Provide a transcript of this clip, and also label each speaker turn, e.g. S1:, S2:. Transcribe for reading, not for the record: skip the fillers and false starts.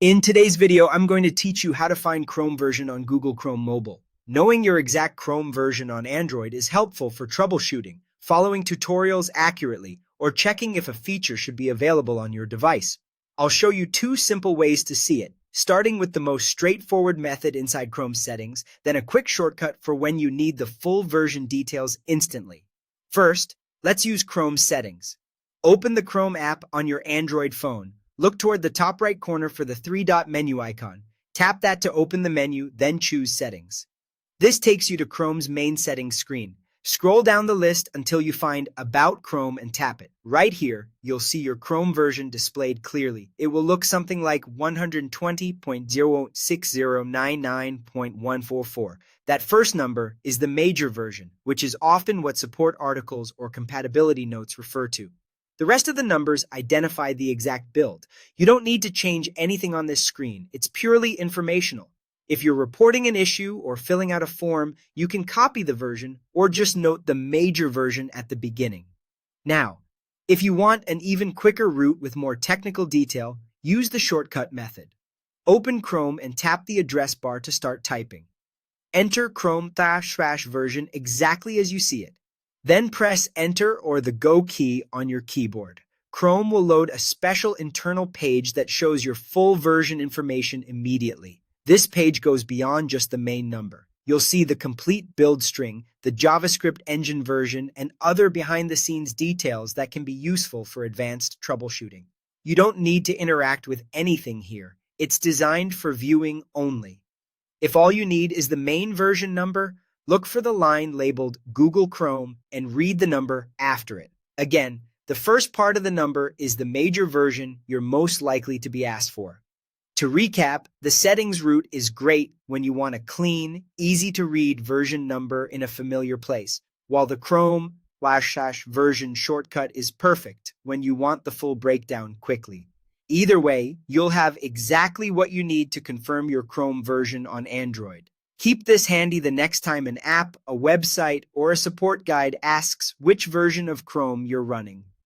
S1: In today's video, I'm going to teach you how to find Chrome version on Google Chrome Mobile. Knowing your exact Chrome version on Android is helpful for troubleshooting, following tutorials accurately, or checking if a feature should be available on your device. I'll show you two simple ways to see it, starting with the most straightforward method inside Chrome settings, then a quick shortcut for when you need the full version details instantly. First, let's use Chrome settings. Open the Chrome app on your Android phone. Look toward the top right corner for the three-dot menu icon. Tap that to open the menu, then choose Settings. This takes you to Chrome's main settings screen. Scroll down the list until you find About Chrome and tap it. Right here, you'll see your Chrome version displayed clearly. It will look something like 120.06099.144. That first number is the major version, which is often what support articles or compatibility notes refer to. The rest of the numbers identify the exact build. You don't need to change anything on this screen. It's purely informational. If you're reporting an issue or filling out a form, you can copy the version or just note the major version at the beginning. Now, if you want an even quicker route with more technical detail, use the shortcut method. Open Chrome and tap the address bar to start typing. Enter Chrome/version exactly as you see it. Then press Enter or the Go key on your keyboard. Chrome will load a special internal page that shows your full version information immediately. This page goes beyond just the main number. You'll see the complete build string, the JavaScript engine version, and other behind-the-scenes details that can be useful for advanced troubleshooting. You don't need to interact with anything here. It's designed for viewing only. If all you need is the main version number, look for the line labeled Google Chrome and read the number after it. Again, the first part of the number is the major version you're most likely to be asked for. To recap, the settings route is great when you want a clean, easy-to-read version number in a familiar place, while the Chrome/version shortcut is perfect when you want the full breakdown quickly. Either way, you'll have exactly what you need to confirm your Chrome version on Android. Keep this handy the next time an app, a website, or a support guide asks which version of Chrome you're running.